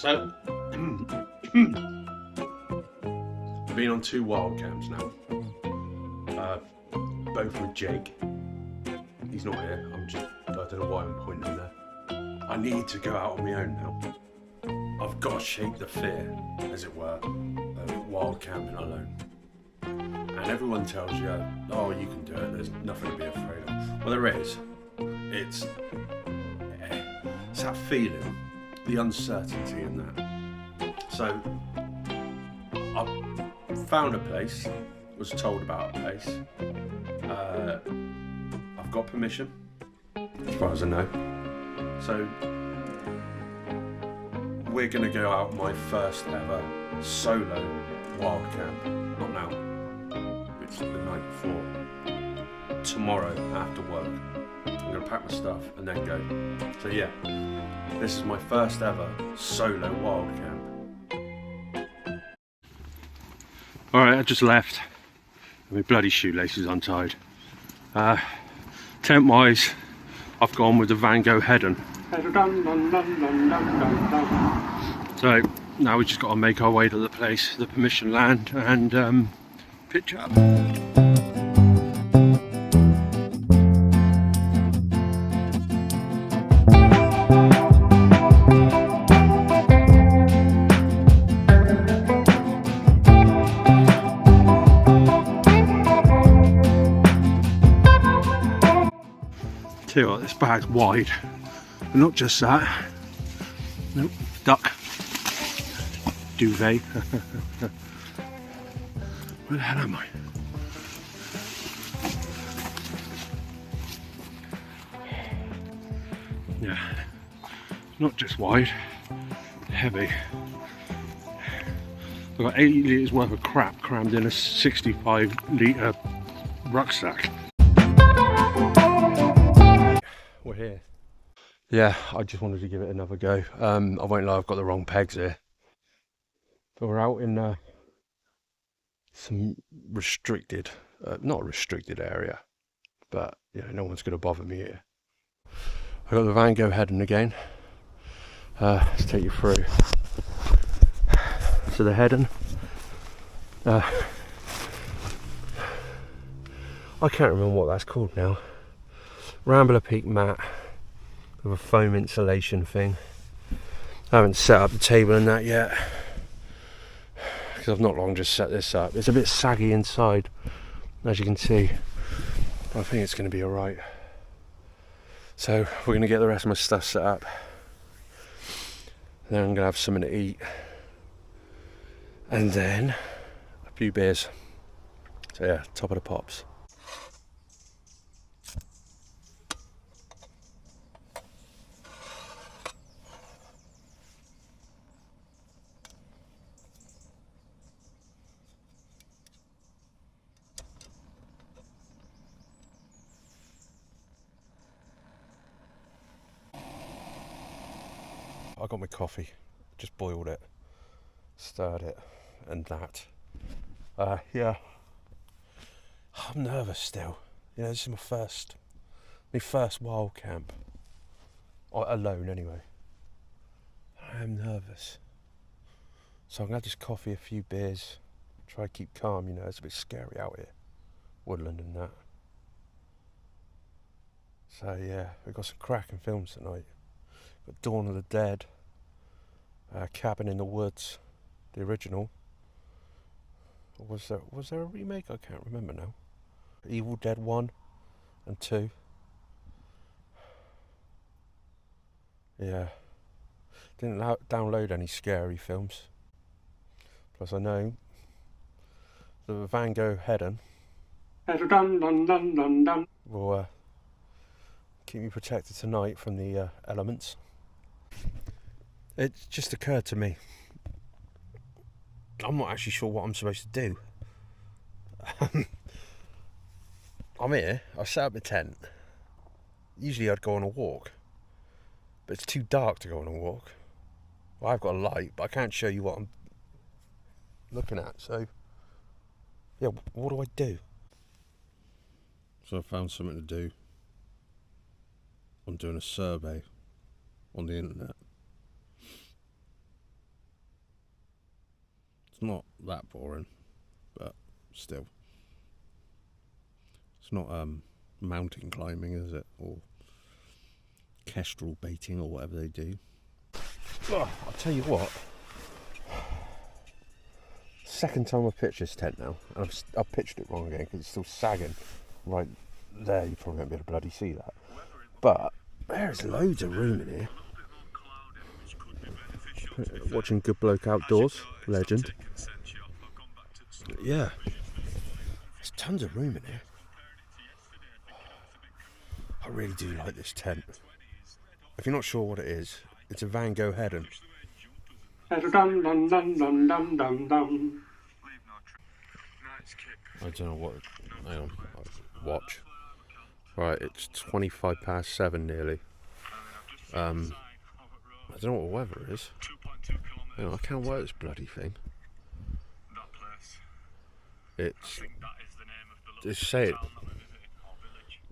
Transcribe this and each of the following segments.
So, I've been on 2 wild camps now, both with Jake. He's not here, I don't know why I'm pointing there. I need to go out on my own now. I've got to shake the fear, as it were, of wild camping alone. And everyone tells you, oh, you can do it, there's nothing to be afraid of. Well, there is. It's that feeling, the uncertainty in that. So, I found a place, was told about a place. I've got permission, as far as I know. So, we're going to go out my first ever solo wild camp. Not now, it's the night before. Tomorrow after work. I'm going to pack my stuff and then go. So yeah, this is my first ever solo wild camp. Alright, I just left. My bloody shoelaces untied. Tent wise, I've gone with the Van Gogh Head-on. So now we just got to make our way to the place, the permission land, and pitch up. Tell you what, this bag's wide, but not just that. Nope, duck, duvet. Where the hell am I? Yeah, not just wide, heavy. I've got 80 litres worth of crap crammed in a 65 litre rucksack. We're here. Yeah, I just wanted to give it another go. I won't lie, I've got the wrong pegs here. But we're out in some restricted, not a restricted area, but yeah, no one's going to bother me here. I've got the Van Gogh Head-on again. Let's take you through. So the Head-on. I can't remember what that's called now. Rambler Peak mat with a foam insulation thing. I haven't set up the table and that yet because I've not long just set this up. It's a bit saggy inside, as you can see, but I think it's going to be alright. So we're going to get the rest of my stuff set up, then I'm going to have something to eat, and then a few beers. So yeah, top of the pops. I got my coffee, just boiled it, stirred it, and that. Yeah, I'm nervous still. You know, this is my first wild camp, alone anyway. I am nervous. So I'm gonna have this coffee, a few beers, try to keep calm. You know, it's a bit scary out here, woodland and that. So yeah, we've got some cracking films tonight. Got Dawn of the Dead, Cabin in the Woods, the original. Or was there a remake? I can't remember now. Evil Dead 1 and 2. Yeah. Didn't download any scary films. Plus I know the Van Gogh Head-on will keep me protected tonight from the elements. It just occurred to me, I'm not actually sure what I'm supposed to do. I'm here, I set up my tent. Usually I'd go on a walk, but it's too dark to go on a walk. Well, I've got a light, but I can't show you what I'm looking at, so yeah, what do I do? So I found something to do. I'm doing a survey on the internet. It's not that boring, but still. It's not mountain climbing, is it? Or kestrel baiting or whatever they do. Oh, I'll tell you what. Second time I've pitched this tent now, and I've pitched it wrong again because it's still sagging. Right there, you probably won't be able to bloody see that. But there's loads of room in here. Watching Good Bloke Outdoors, legend. Yeah, there's tons of room in here. I really do like this tent. If you're not sure what it is, it's a Van Gogh headon. I don't know what. Hang on. Watch. Right, it's 7:25 nearly. I don't know what the weather is. Hang on, I can't work this bloody thing. It's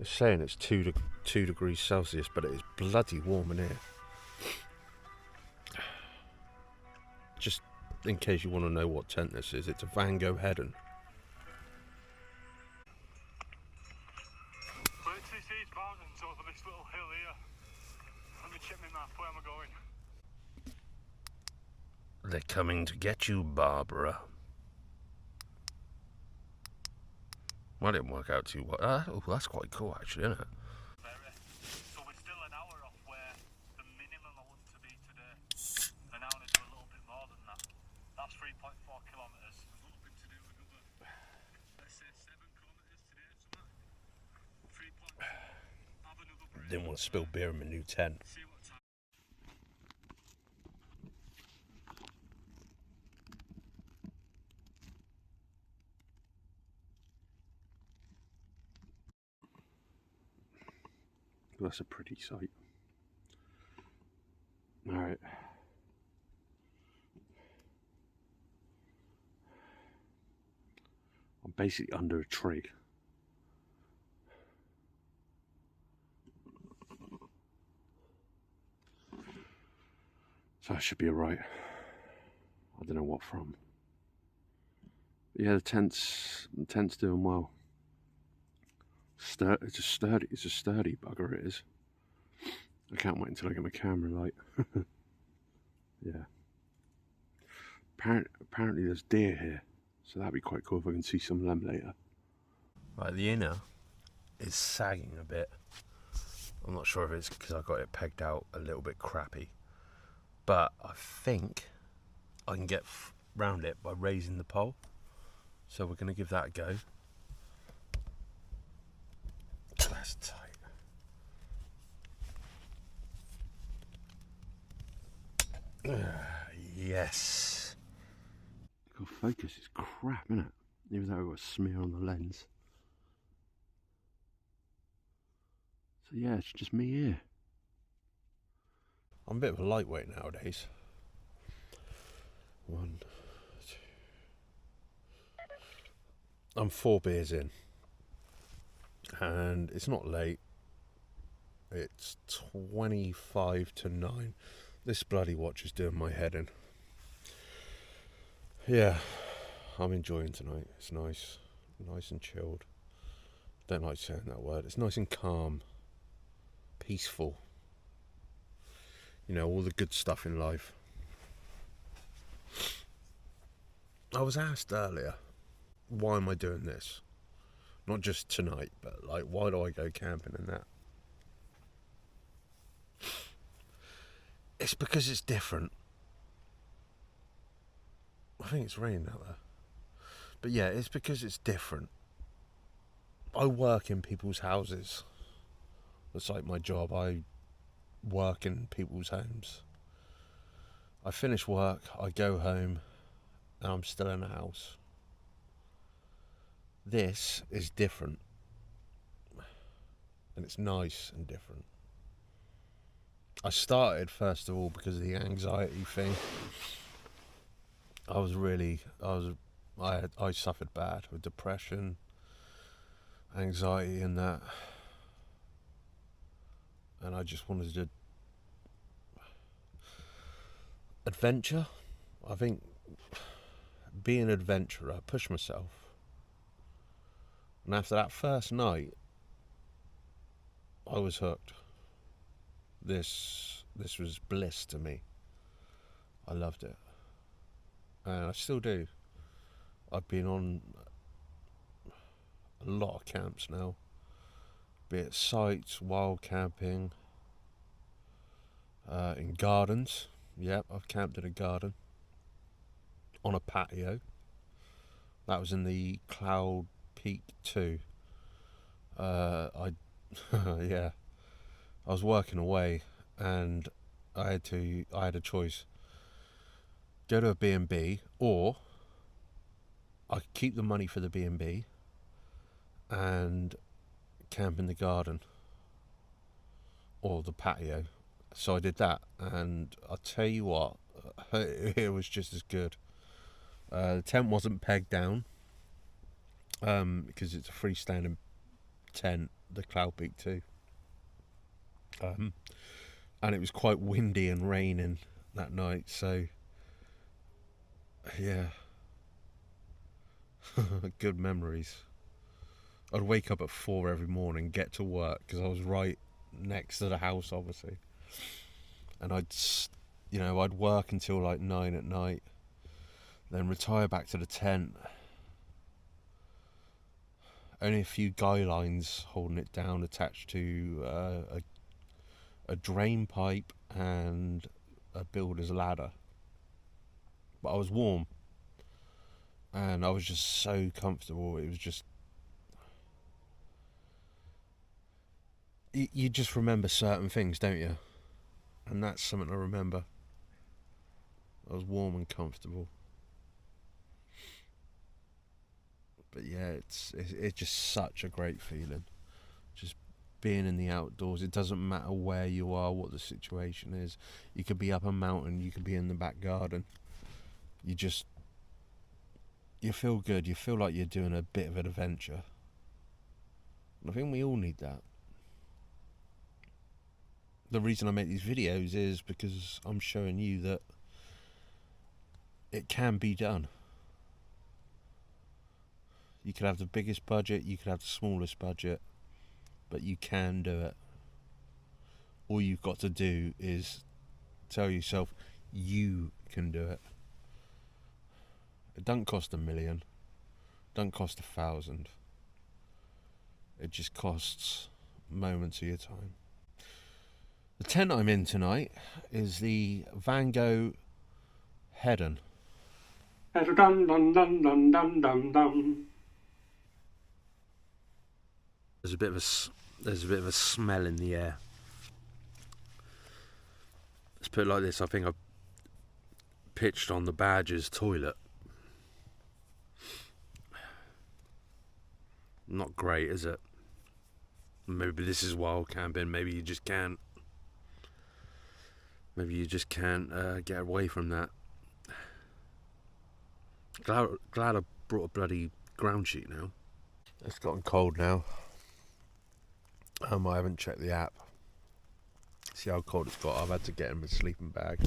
saying it's 2 degrees Celsius, but it is bloody warm in here. Just in case you want to know what tent this is, it's a Van Gogh headon. Wait till you see these mountains over this little hill here. Let me check my map, where am I going? They're coming to get you, Barbara. Well, it didn't work out too well. Oh, that's quite cool, actually, isn't it? So we're still an hour off where the minimum I want to be today. An hour to do a little bit more than that. That's 3.4 kilometres. I'm hoping to do another, let's say 7 kilometres today, something. 3. Have another break. Didn't want to spill beer in my new tent. See what time. That's a pretty sight. Alright. I'm basically under a tree. So I should be alright. I don't know what from. But yeah, the tent's doing well. It's a sturdy bugger it is. I can't wait until I get my camera light. Yeah. Apparently there's deer here, so that'd be quite cool if I can see some of them later. Right, the inner is sagging a bit. I'm not sure if it's because I got it pegged out a little bit crappy, but I think I can get round it by raising the pole. So we're going to give that a go. That's tight. Yes. God, focus is crap, isn't it? Even though I've got a smear on the lens. So yeah, it's just me here. I'm a bit of a lightweight nowadays. 1, 2. I'm 4 beers in. And it's not late. It's 25 to 9. This bloody watch is doing my head in. Yeah, I'm enjoying tonight. It's nice and chilled. Don't like saying that word. It's nice and calm, peaceful. You know, all the good stuff in life. I was asked earlier, why am I doing this? Not just tonight, but like, why do I go camping and that? It's because it's different. I think it's raining out there. But yeah, it's because it's different. I work in people's houses. That's like my job. I work in people's homes. I finish work, I go home, and I'm still in the house. This is different. And it's nice and different. I started, first of all, because of the anxiety thing. I suffered bad with depression, anxiety and that. And I just wanted to adventure. I think be an adventurer, push myself. And after that first night, I was hooked. This was bliss to me. I loved it. And I still do. I've been on a lot of camps now. Be it sites, wild camping, in gardens. Yep, I've camped in a garden. On a patio. That was in the Cloud Peak 2. Yeah. I was working away and I had a choice. Go to a B&B, or I could keep the money for the B&B and camp in the garden or the patio. So I did that, and I'll tell you what, it was just as good. The tent wasn't pegged down because it's a freestanding tent, the Cloud Peak 2. And it was quite windy and raining that night, so yeah. Good memories. I'd wake up at 4 every morning, get to work, because I was right next to the house, obviously. And I'd work until like 9 at night, then retire back to the tent. Only a few guy lines holding it down, attached to a drain pipe and a builder's ladder. But I was warm, and I was just so comfortable. It was just, you just remember certain things, don't you? And that's something I remember. I was warm and comfortable. But yeah, it's just such a great feeling. Just being in the outdoors. It doesn't matter where you are, what the situation is. You could be up a mountain, you could be in the back garden. You feel good. You feel like you're doing a bit of an adventure. And I think we all need that. The reason I make these videos is because I'm showing you that it can be done. You could have the biggest budget, you could have the smallest budget, but you can do it. All you've got to do is tell yourself you can do it. It doesn't cost $1 million, doesn't cost 1,000. It just costs moments of your time. The tent I'm in tonight is the Van Gogh Hedon. There's a bit of a smell in the air. Let's put it like this. I think I've pitched on the badger's toilet. Not great, is it? Maybe this is wild camping. Maybe you just can't. Maybe you just can't get away from that. Glad I brought a bloody ground sheet now. It's gotten cold now. I haven't checked the app. See how cold it's got. I've had to get him a sleeping bag.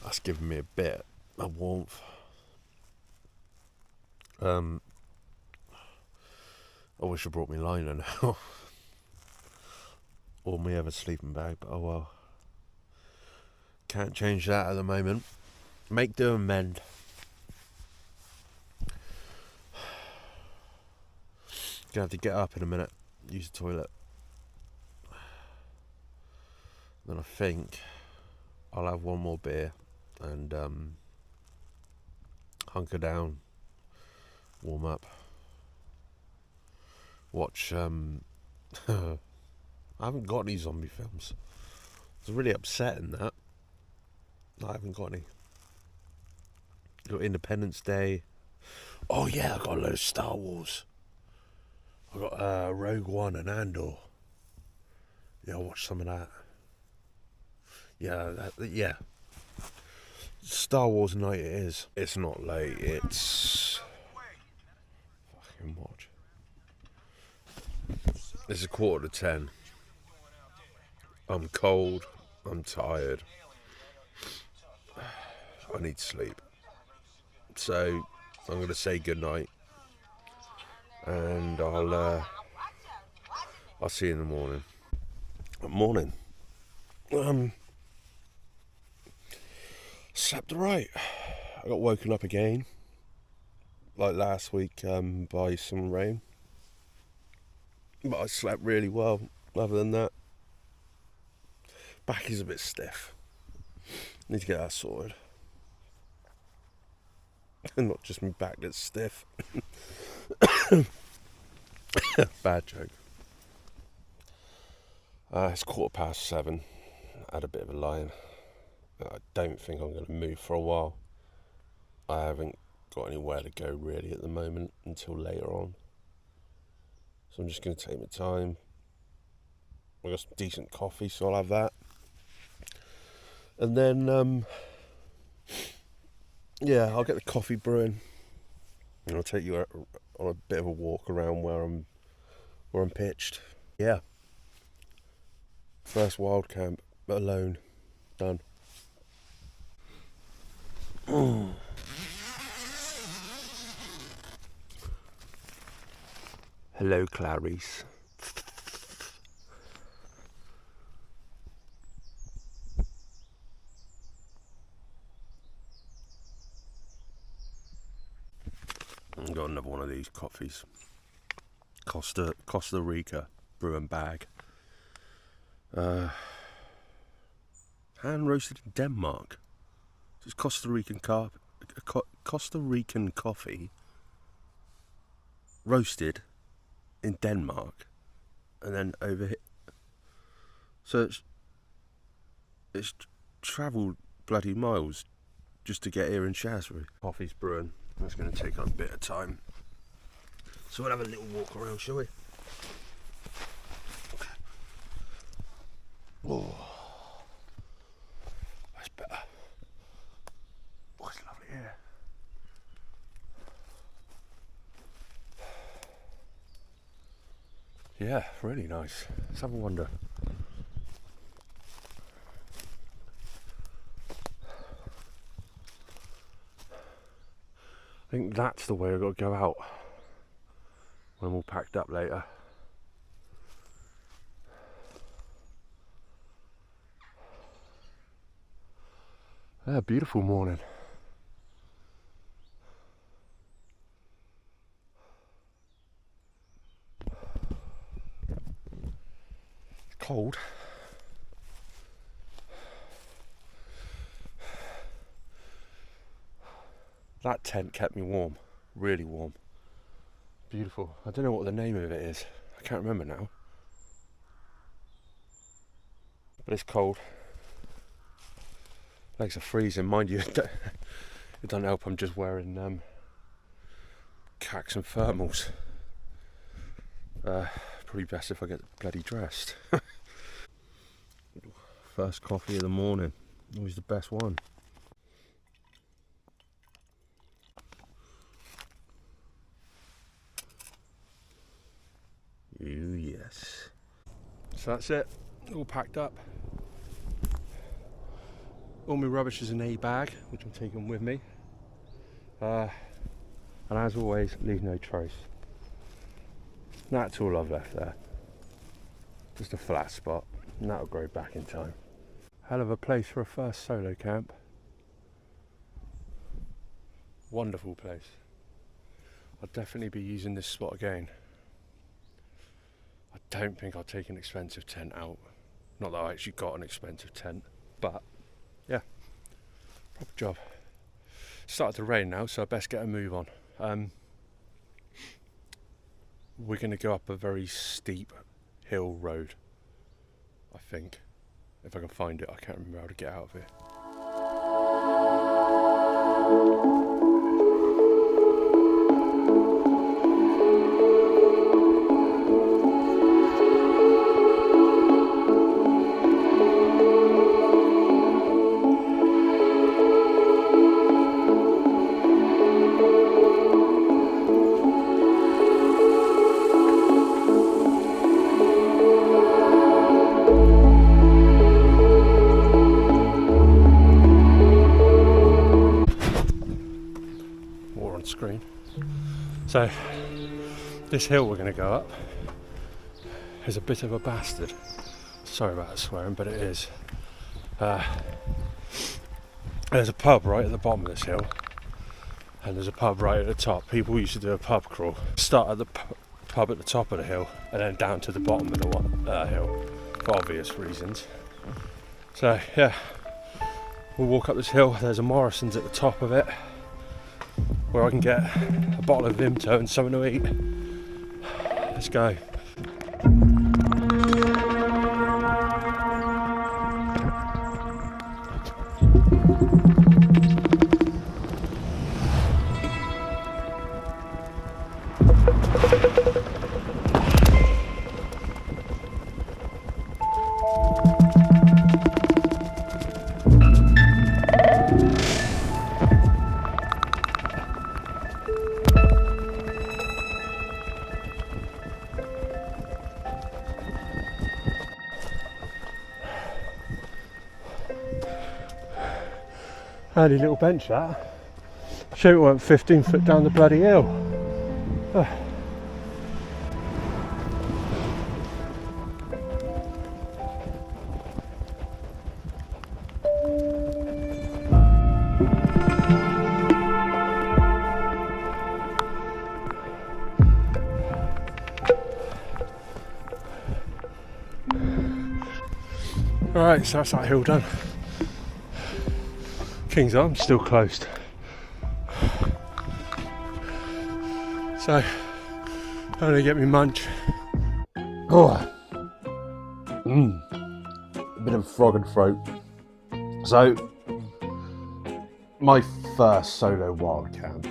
That's given me a bit of warmth. I wish I brought me liner now. Or me have a sleeping bag, but oh well. Can't change that at the moment. Make do and mend. Gonna have to get up in a minute, use the toilet. Then I think I'll have one more beer and hunker down, warm up, watch I haven't got any zombie films. It's really upsetting that I haven't got any. Got Independence Day. Oh yeah, I got a load of Star Wars. I got Rogue One and Andor. Yeah, I'll watch some of that. Yeah. Star Wars night it is. It's not late, it's... Fucking watch. It's 9:45. I'm cold. I'm tired. I need sleep. So I'm going to say goodnight, and I'll see you in the morning. Morning. Slept right. I got woken up again, like last week, by some rain. But I slept really well. Other than that, back is a bit stiff. Need to get that sorted. Not just my back that's stiff. Bad joke. It's 7:15. I had a bit of a lie-in. I don't think I'm going to move for a while. I haven't got anywhere to go really at the moment until later on. So I'm just going to take my time. I got some decent coffee, so I'll have that. And then, I'll get the coffee brewing. And I'll take you on a bit of a walk around where I'm pitched. Yeah. First wild camp alone. Done. Hello, Clarice. I've got another one of these coffees. Costa Rica brew and bag. Hand roasted in Denmark. It's Costa Rican coffee roasted in Denmark and then over here. So it's travelled bloody miles just to get here in Shaftesbury. Coffee's brewing. That's going to take a bit of time. So we'll have a little walk around, shall we? Oh, that's better. Oh, it's lovely here. Yeah, really nice. Let's have a wander. I think that's the way I've got to go out when we're all packed up later. Yeah, beautiful morning. It's cold. That tent kept me warm, really warm. Beautiful. I don't know what the name of it is. I can't remember now. But it's cold. Legs are freezing, mind you. It doesn't help. I'm just wearing khaks and thermals. Probably best if I get bloody dressed. First coffee of the morning. Always the best one. Ooh, yes. So that's it. All packed up. All my rubbish is in a bag, which I'm taking with me. And as always, leave no trace. That's all I've left there. Just a flat spot, and that'll grow back in time. Hell of a place for a first solo camp. Wonderful place. I'll definitely be using this spot again. I don't think I'll take an expensive tent out. Not that I actually got an expensive tent, but yeah, proper job. It's started to rain now, so I best get a move on. We're going to go up a very steep hill road, I think. If I can find it, I can't remember how to get out of here. So this hill we're going to go up is a bit of a bastard. Sorry about that swearing, but it is. There's a pub right at the bottom of this hill, and there's a pub right at the top. People used to do a pub crawl. Start at the pub at the top of the hill, and then down to the bottom of the hill, for obvious reasons. So yeah, we'll walk up this hill. There's a Morrison's at the top of it, where I can get a bottle of Vimto and something to eat. Let's go. Handy little bench that. Shoot, it went 15 foot down the bloody hill. Alright, so that's that hill done. King's Arm's still closed. So, I'm gonna get me munch. Oh, a bit of a frog and throat. So, my first solo wild camp.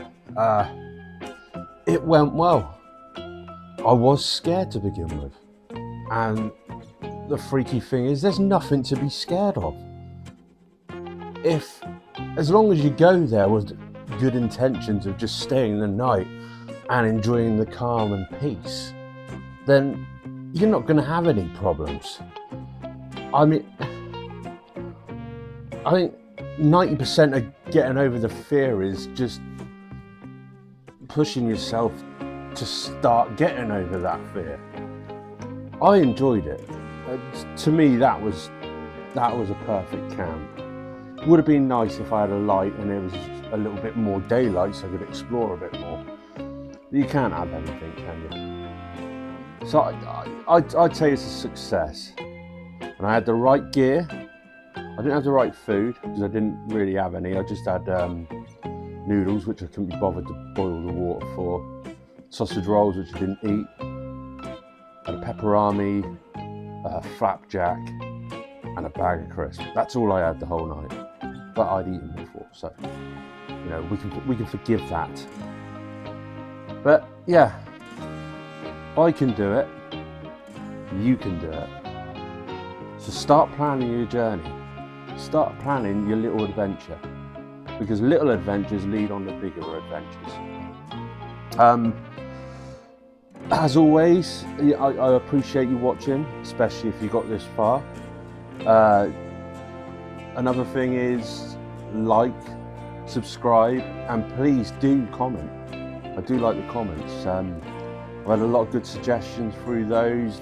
It went well. I was scared to begin with, and the freaky thing is, there's nothing to be scared of. As long as you go there with good intentions of just staying the night and enjoying the calm and peace, then you're not going to have any problems. I mean, I think 90% of getting over the fear is just pushing yourself to start getting over that fear. I enjoyed it. To me, that was a perfect camp. Would have been nice if I had a light and there was a little bit more daylight so I could explore a bit more. You can't have everything, can you? So I'd say it's a success. And I had the right gear. I didn't have the right food because I didn't really have any. I just had noodles, which I couldn't be bothered to boil the water for. Sausage rolls, which I didn't eat. I had a pepperami, a flapjack, and a bag of crisps. That's all I had the whole night. But I'd eaten before, so you know we can forgive that. But yeah, I can do it. You can do it. So start planning your journey. Start planning your little adventure, because little adventures lead on to bigger adventures. As always, I appreciate you watching, especially if you got this far. Another thing is like, subscribe, and please do comment. I do like the comments. I've had a lot of good suggestions through those.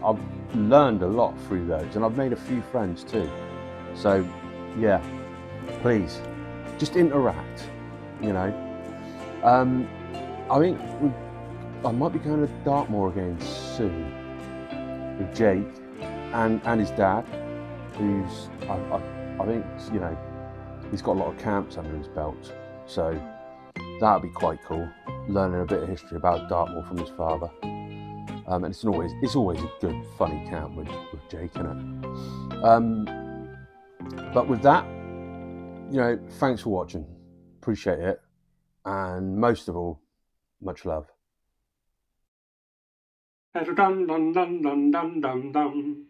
I've learned a lot through those, and I've made a few friends too. So yeah, please just interact, you know. I think I might be going to Dartmoor again soon with Jake and his dad, who's I think, you know, he's got a lot of camps under his belt, so that'd be quite cool, learning a bit of history about Dartmoor from his father. And it's always a good funny camp with Jake in it. But with that, you know, thanks for watching, appreciate it, and most of all, much love. Dum dum dum dum dum dum dum.